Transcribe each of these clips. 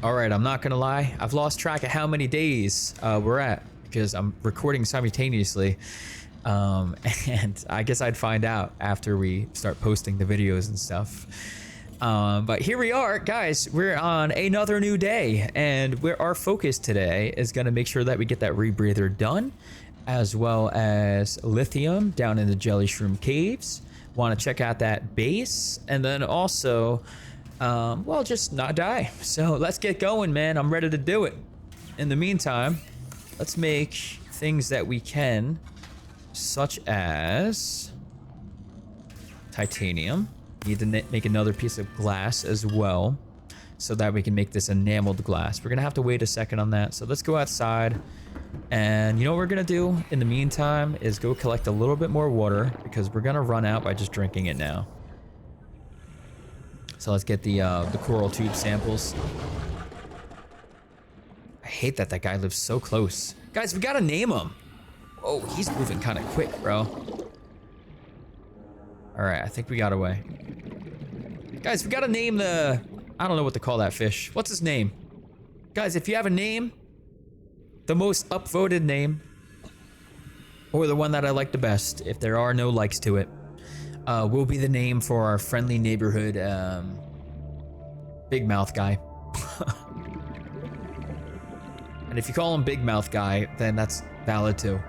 All right, I'm not gonna lie. I've lost track of how many days we're at because I'm recording simultaneously. And I guess I'd find out after we start posting the videos and stuff. But here we are, guys. We're on another new day, and our focus today is gonna make sure that we get that Rebreather done, as well as lithium down in the JellyShroom caves. Want to check out that base, and then also, well, just not die. So let's get going, man. I'm ready to do it. In the meantime, let's make things that we can, such as titanium. Need to make another piece of glass as well, so that we can make this enameled glass. We're gonna have to wait a second on that. So let's go outside, and you know what we're gonna do in the meantime is go collect a little bit more water, because we're gonna run out by just drinking it now. So let's get the coral tube samples. I hate that guy lives so close. Guys, we gotta name him. Oh, he's moving kind of quick, bro. All right, I think we got away. Guys, we gotta name the, I don't know what to call that fish. What's his name? Guys, if you have a name, the most upvoted name, or the one that I like the best, if there are no likes to it, will be the name for our friendly neighborhood big mouth guy. And if you call him big mouth guy, then that's valid too.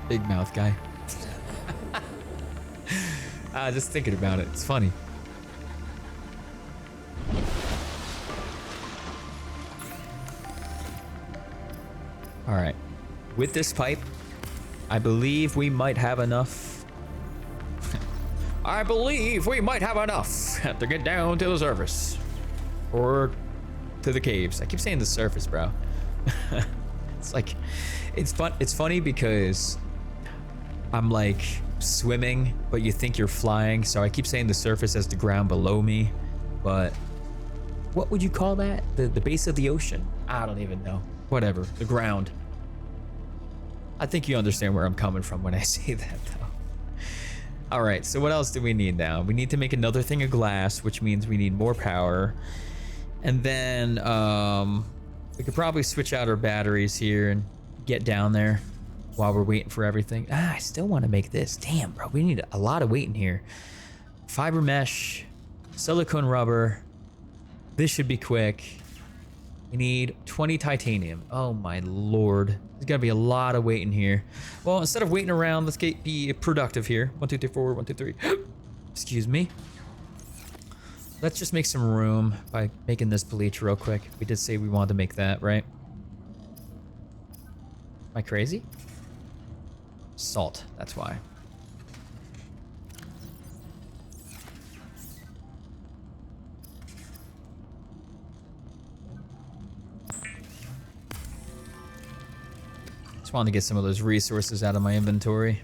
Big mouth guy. Just thinking about it, it's funny. All right, with this pipe, I believe we might have enough. I believe we might have enough to get down to the surface, or to the caves. I keep saying the surface, bro. It's like, it's fun. It's funny because I'm like swimming, but you think you're flying. So I keep saying the surface as the ground below me, but what would you call that? The base of the ocean? I don't even know. Whatever, the ground. I think you understand where I'm coming from when I say that though. All right, so what else do we need now? We need to make another thing of glass, which means we need more power. And then we could probably switch out our batteries here and get down there while we're waiting for everything. I still want to make this. Damn, bro, we need a lot of weight in here. Fiber mesh, silicone rubber. This should be quick. We need 20 titanium. Oh my lord. There's gotta be a lot of weight in here. Well, instead of waiting around, let's be productive here. 1, 2, 3, 4, 1, 2, 3. Excuse me. Let's just make some room by making this bleach real quick. We did say we wanted to make that, right? Am I crazy? Salt, that's why. Just wanted to get some of those resources out of my inventory.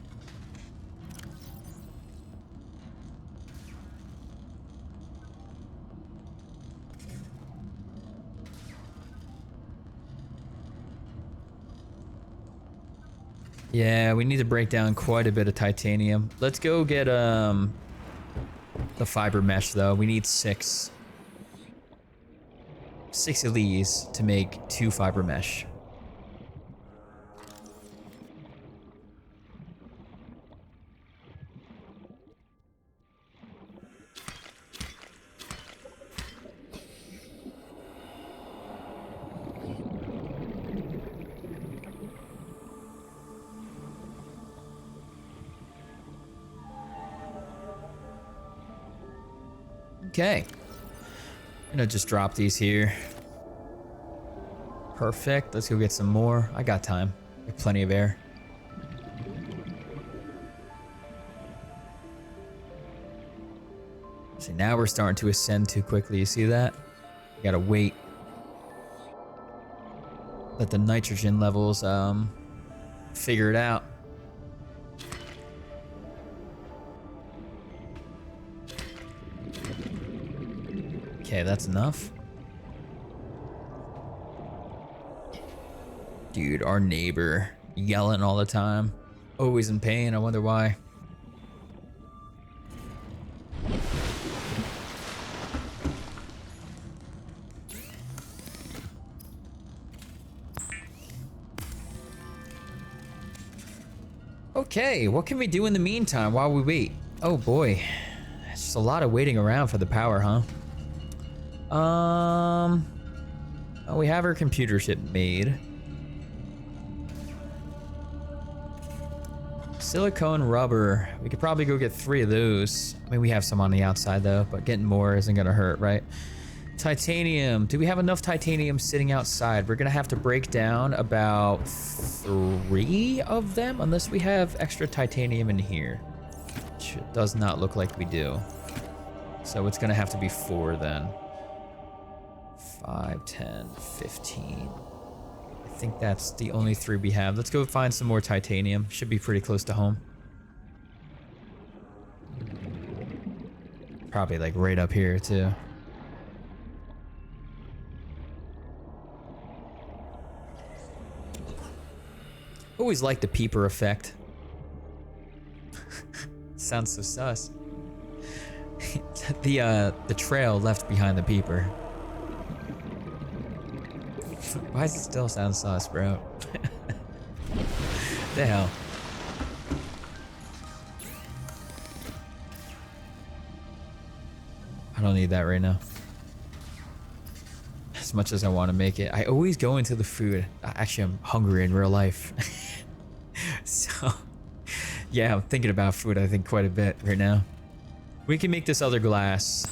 Yeah, we need to break down quite a bit of titanium. Let's go get the fiber mesh though. We need 6. 6 of these to make 2 fiber mesh. Okay, I'm gonna just drop these here. Perfect, let's go get some more. I got time, I have plenty of air. See, now we're starting to ascend too quickly, you see that? You gotta wait. Let the nitrogen levels figure it out. Okay, that's enough. Dude, our neighbor yelling all the time. Always in pain, I wonder why. Okay, what can we do in the meantime while we wait? Oh boy, it's just a lot of waiting around for the power, huh? Oh, we have our computer ship made. Silicone rubber. We could probably go get 3 of those. I mean, we have some on the outside though, but getting more isn't gonna hurt, right? Titanium. Do we have enough titanium sitting outside? We're gonna have to break down about 3 of them unless we have extra titanium in here. Which it does not look like we do. So it's gonna have to be 4 then. 5, 10, 15. I think that's the only 3 we have. Let's go find some more titanium. Should be pretty close to home. Probably like right up here too. Always like the peeper effect. Sounds so sus. The trail left behind the peeper. Why does it still sound sus, bro? The hell? I don't need that right now. As much as I want to make it. I always go into the food. Actually, I'm hungry in real life. So, yeah, I'm thinking about food, I think, quite a bit right now. We can make this other glass.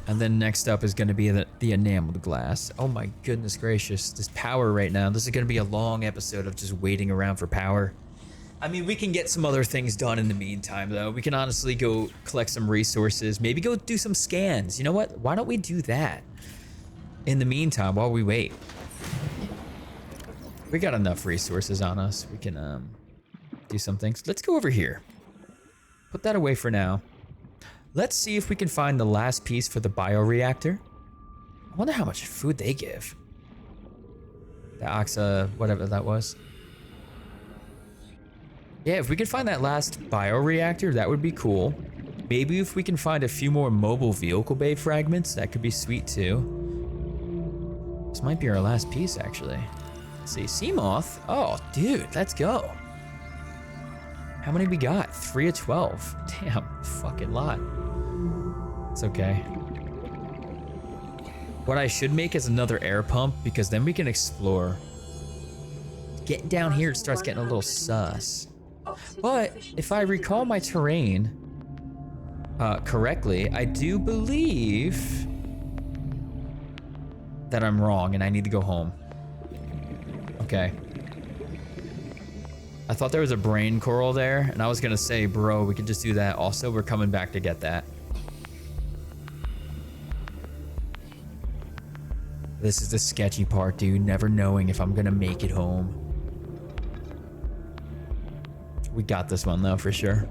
And then next up is going to be the enameled glass. Oh my goodness gracious. This power right now. This is going to be a long episode of just waiting around for power. I mean, we can get some other things done in the meantime, though. We can honestly go collect some resources. Maybe go do some scans. You know what? Why don't we do that in the meantime while we wait? We got enough resources on us. We can do some things. Let's go over here. Put that away for now. Let's see if we can find the last piece for the bioreactor. I wonder how much food they give. The oxa, whatever that was. Yeah, if we can find that last bioreactor, that would be cool. Maybe if we can find a few more mobile vehicle bay fragments, that could be sweet too. This might be our last piece, actually. Let's see, Seamoth. Oh, dude, let's go. How many we got? 3 of 12. Damn, fucking lot. It's okay. What I should make is another air pump because then we can explore. Getting down here, it starts getting a little sus. But if I recall my terrain correctly, I do believe that I'm wrong and I need to go home. Okay. I thought there was a brain coral there, and I was gonna say, bro, we could just do that. Also, we're coming back to get that. This is the sketchy part, dude. Never knowing if I'm gonna make it home. We got this one, though, for sure.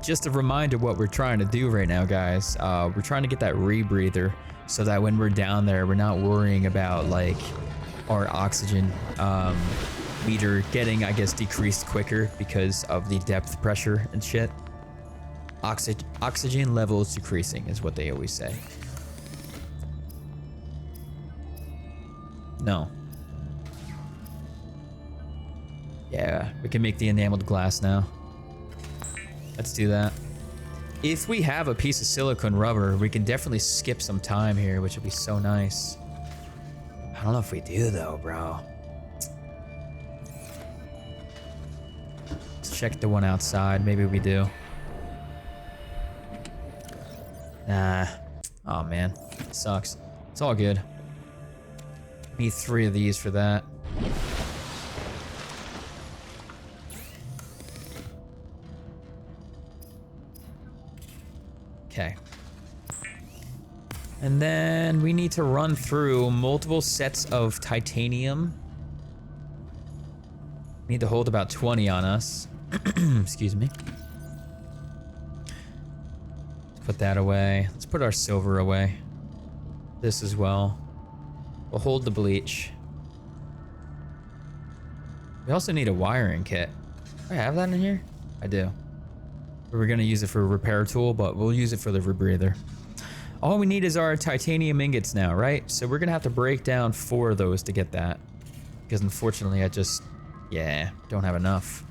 Just a reminder what we're trying to do right now, guys. We're trying to get that rebreather so that when we're down there, we're not worrying about like our oxygen meter getting, I guess, decreased quicker because of the depth pressure and shit. Oxygen levels decreasing is what they always say. No. Yeah, we can make the enameled glass now. Let's do that. If we have a piece of silicone rubber, we can definitely skip some time here, which would be so nice. I don't know if we do though, bro. Let's check the one outside. Maybe we do. Nah. Oh man, sucks. It's all good. Need 3 of these for that. Okay. And then we need to run through multiple sets of titanium Need to hold about 20 on us. Excuse me. Let's put that away. Let's put our silver away. This as well. We'll hold the bleach. We also need a wiring kit. Do I have that in here? I do. We were gonna use it for a repair tool, but we'll use it for the rebreather. All we need is our titanium ingots now, right? So we're gonna have to break down 4 of those to get that. Because unfortunately I just, yeah, don't have enough.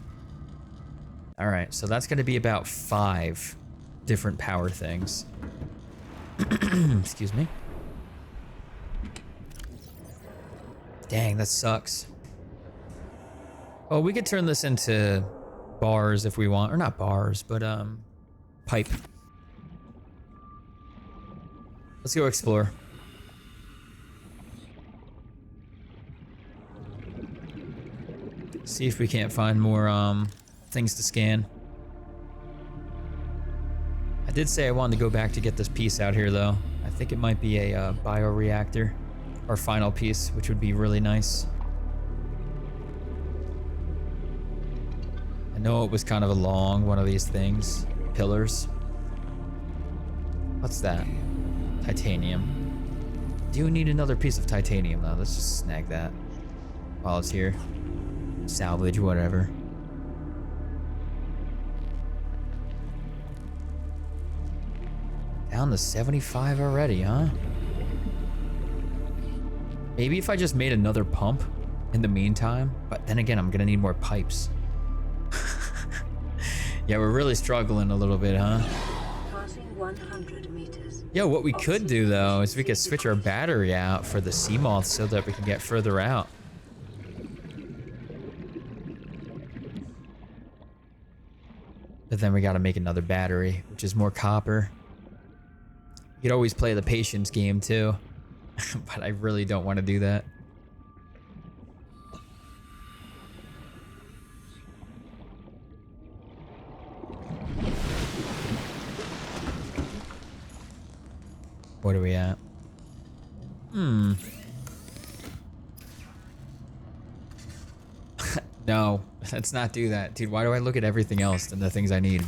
All right, so that's gonna be about 5 different power things. Excuse me. Dang, that sucks. Oh, we could turn this into bars if we want, or not bars, but pipe. Let's go explore. See if we can't find more things to scan. I did say I wanted to go back to get this piece out here though. I think it might be a bioreactor. Our final piece, which would be really nice. I know it was kind of a long one of these things. Pillars. What's that? Titanium. Do you need another piece of titanium though? Let's just snag that while it's here. Salvage, whatever. Down to 75 already, huh? Maybe if I just made another pump in the meantime, but then again, I'm gonna need more pipes. Yeah, we're really struggling a little bit, huh? Passing 100 meters. Yo, what we could do though is we could switch our battery out for the sea moth so that we can get further out. But then we gotta make another battery, which is more copper. You could always play the patience game too, but I really don't want to do that. What are we at? No, let's not do that. Dude, why do I look at everything else than the things I need?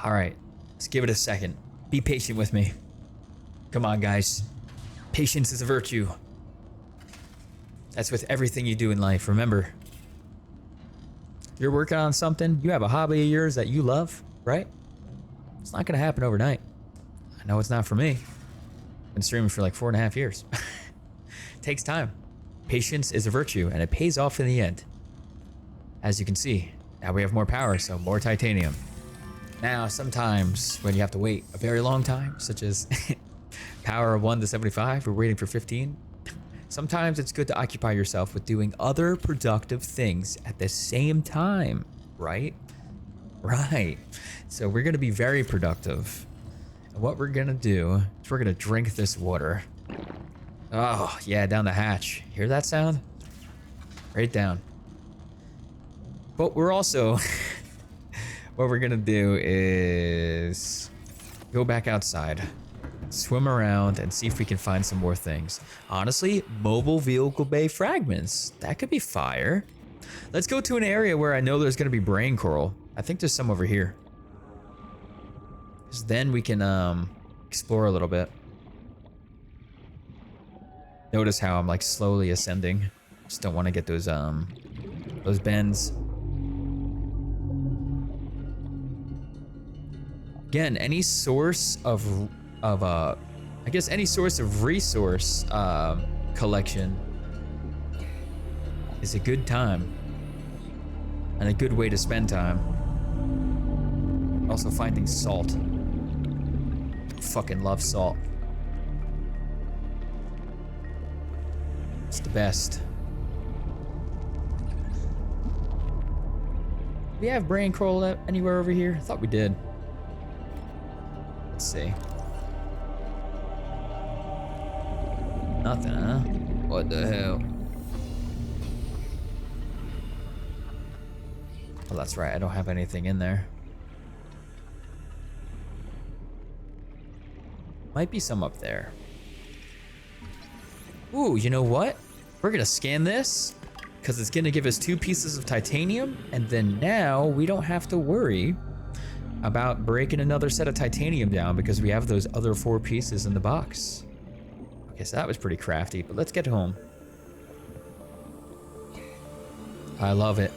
All right, let's give it a second. Be patient with me. Come on, guys. Patience is a virtue. That's with everything you do in life, remember. You're working on something, you have a hobby of yours that you love, right? It's not gonna happen overnight. I know it's not for me. Been streaming for like 4.5 years. Takes time. Patience is a virtue and it pays off in the end. As you can see, now we have more power, so more titanium. Now, sometimes when you have to wait a very long time, such as power of 1 to 75, we're waiting for 15. Sometimes it's good to occupy yourself with doing other productive things at the same time, right? Right. So we're gonna be very productive. And what we're gonna do is we're gonna drink this water. Oh, yeah, down the hatch. Hear that sound? Right down. But we're also, what we're gonna do is go back outside, swim around, and see if we can find some more things. Honestly, mobile vehicle bay fragments. That could be fire. Let's go to an area where I know there's gonna be brain coral. I think there's some over here. Because then we can explore a little bit. Notice how I'm like slowly ascending. Just don't want to get those bends. Again, any source of I guess any source of resource collection is a good time and a good way to spend time. Also finding salt. Fucking love salt. It's the best. Do we have brain coral anywhere over here? I thought we did. Let's see. Nothing, huh? What the hell? Well, that's right. I don't have anything in there. Might be some up there. Ooh, you know what? We're gonna scan this because it's gonna give us 2 pieces of titanium, and then now we don't have to worry about breaking another set of titanium down because we have those other 4 pieces in the box. Okay, so that was pretty crafty, but let's get home. I love it.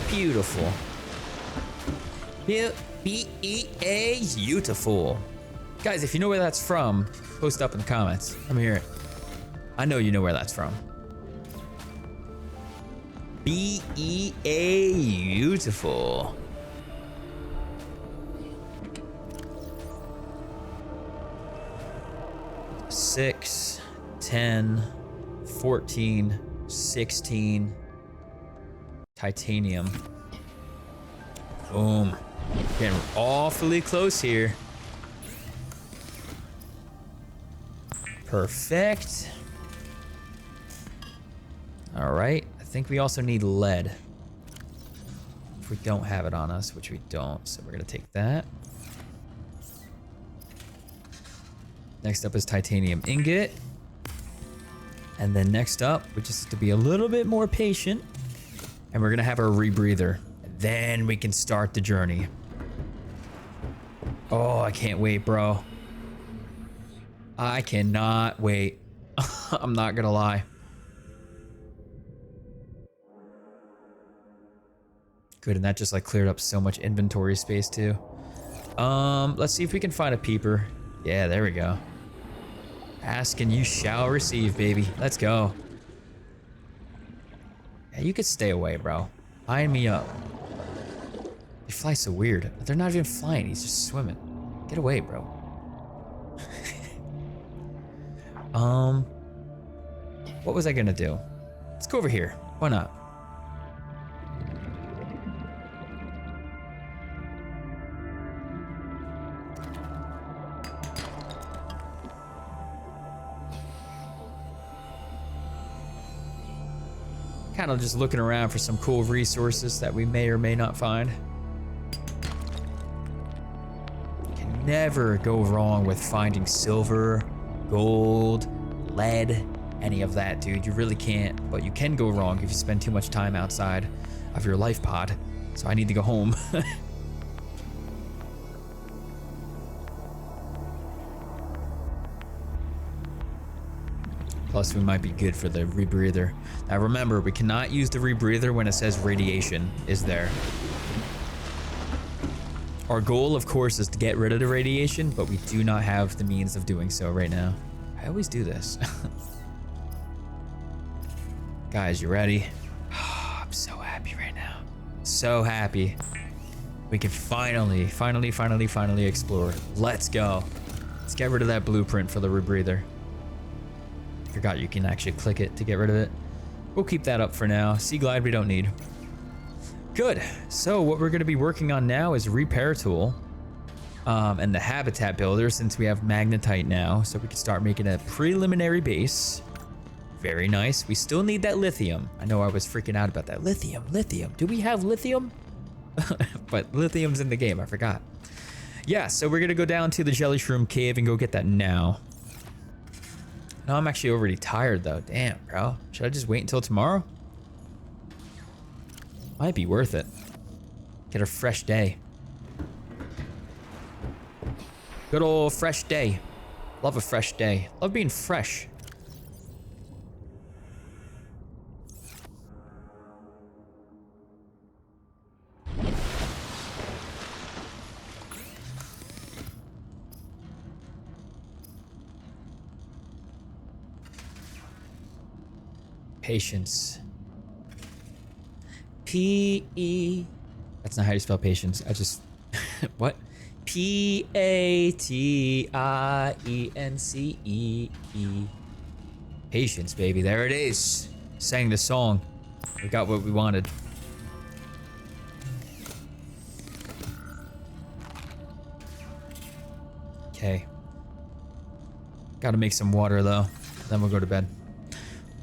Beautiful. Beautiful. Guys, if you know where that's from, post up in the comments. Let me hear it. I know you know where that's from. Beautiful. Six, 10, 14, 16. Titanium. Boom. Getting awfully close here. Perfect. All right. I think we also need lead. If we don't have it on us, which we don't, so we're gonna take that. Next up is titanium ingot. And then next up, we just have to be a little bit more patient. And we're gonna have our rebreather. Then we can start the journey. Oh, I can't wait, bro. I cannot wait. I'm not gonna lie. Good, and that just like cleared up so much inventory space too. Let's see if we can find a peeper. Yeah, there we go. Ask and you shall receive, baby. Let's go. Yeah, you could stay away, bro. Line me up. They fly so weird. They're not even flying, he's just swimming. Get away, bro. What was I gonna do? Let's go over here. Why not? Kind of just looking around for some cool resources that we may or may not find. Can never go wrong with finding silver, gold, lead, any of that, dude. You really can't, but you can go wrong if you spend too much time outside of your life pod. So I need to go home. Plus, we might be good for the rebreather. Now remember, we cannot use the rebreather when it says radiation is there. Our goal, of course, is to get rid of the radiation, but we do not have the means of doing so right now. I always do this. Guys, you ready? Oh, I'm so happy right now. So happy. We can finally explore. Let's go. Let's get rid of that blueprint for the rebreather. Forgot you can actually click it to get rid of it. We'll keep that up for now. Sea glide we don't need. Good. So what we're going to be working on now is repair tool and the habitat builder, since we have magnetite now, so we can start making a preliminary base. Very nice. We still need that lithium. I know I was freaking out about that. Lithium. Do we have lithium? But lithium's in the game. I forgot. Yeah, so we're going to go down to the JellyShroom cave and go get that now. No, I'm actually already tired though. Damn, bro. Should I just wait until tomorrow? Might be worth it. Get a fresh day. Good old fresh day. Love a fresh day. Love being fresh. Patience. P-E. That's not how you spell patience. I just... What? P-A-T-I-E-N-C-E-E. Patience, baby. There it is. Sang the song. We got what we wanted. Okay. Gotta make some water, though. Then we'll go to bed.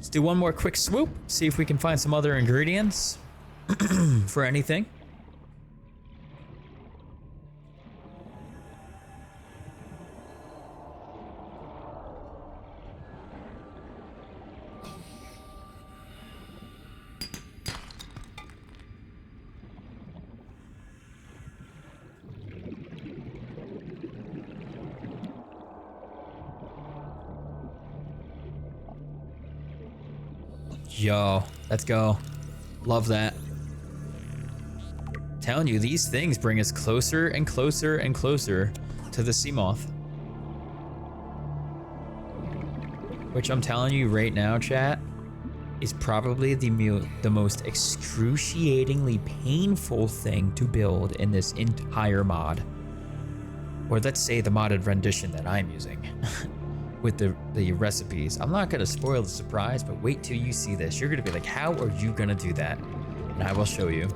Let's do one more quick swoop, see if we can find some other ingredients for anything. Yo, let's go. Love that. Telling you, these things bring us closer and closer and closer to the sea moth. Which I'm telling you right now, chat, is probably the most excruciatingly painful thing to build in this entire mod. Or let's say the modded rendition that I'm using. With the recipes. I'm not gonna spoil the surprise, but wait till you see this. You're gonna be like, how are you gonna do that? And I will show you.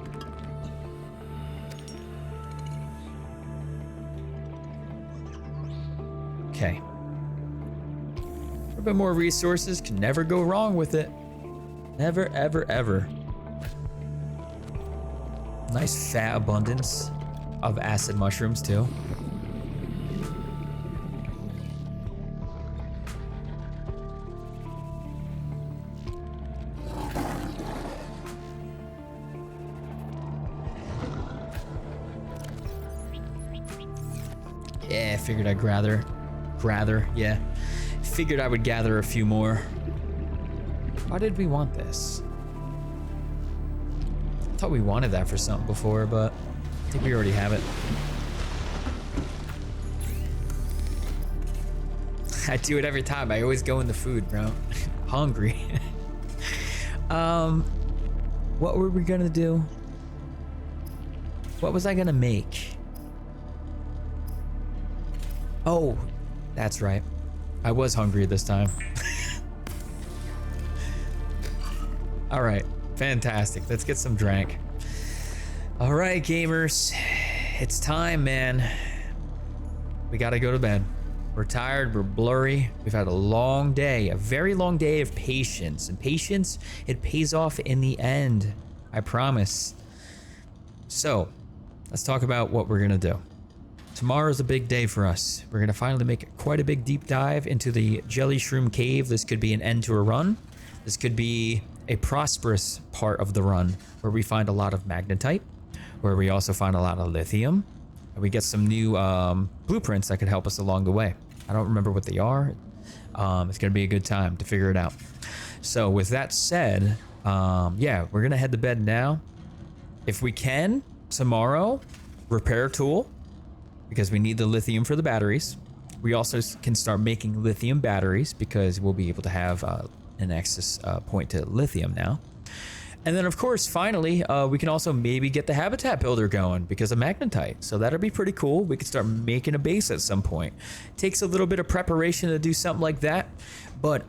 Okay. A little bit more resources, can never go wrong with it. Never, ever, ever. Nice fat abundance of acid mushrooms too. Yeah, figured I'd gather, yeah. Figured I would gather a few more. Why did we want this? I thought we wanted that for something before, but I think we already have it. I do it every time. I always go in the food, bro. Hungry. What were we gonna do? What was I gonna make? Oh, that's right. I was hungry this time. All right, fantastic. Let's get some drink. All right, gamers, it's time, man. We gotta go to bed. We're tired, we're blurry. We've had a long day, a very long day of patience. And patience, it pays off in the end, I promise. So, let's talk about what we're gonna do. Tomorrow's a big day for us. We're gonna finally make quite a big deep dive into the JellyShroom cave. This could be an end to a run. This could be a prosperous part of the run where we find a lot of magnetite, where we also find a lot of lithium, and we get some new blueprints that could help us along the way. I don't remember what they are. It's gonna be a good time to figure it out. So with that said, yeah, we're gonna head to bed now. If we can, tomorrow, repair a tool, because we need the lithium for the batteries. We also can start making lithium batteries because we'll be able to have an access point to lithium now. And then of course, finally, we can also maybe get the habitat builder going because of magnetite. So that'll be pretty cool. We could start making a base at some point. Takes a little bit of preparation to do something like that. But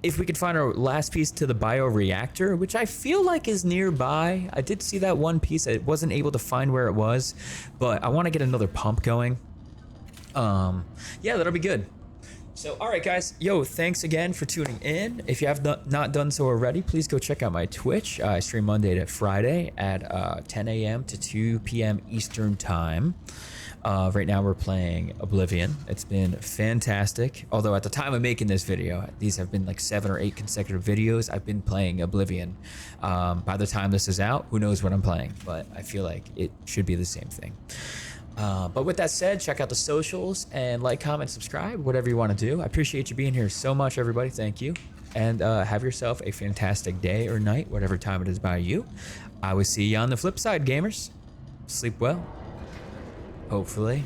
if we could find our last piece to the bioreactor, which I feel like is nearby. I did see that one piece. I wasn't able to find where it was, but I want to get another pump going. Yeah, that'll be good. So, all right, guys. Yo, thanks again for tuning in. If you have not done so already, please go check out my Twitch. I stream Monday to Friday at 10 a.m. to 2 p.m. Eastern time. Right now we're playing Oblivion. It's been fantastic. Although at the time of making this video, these have been like 7 or 8 consecutive videos. I've been playing Oblivion. By the time this is out, who knows what I'm playing, but I feel like it should be the same thing. But with that said, check out the socials and like, comment, subscribe, whatever you want to do. I appreciate you being here so much, everybody. Thank you. And have yourself a fantastic day or night, whatever time it is by you. I will see you on the flip side, gamers. Sleep well. Hopefully.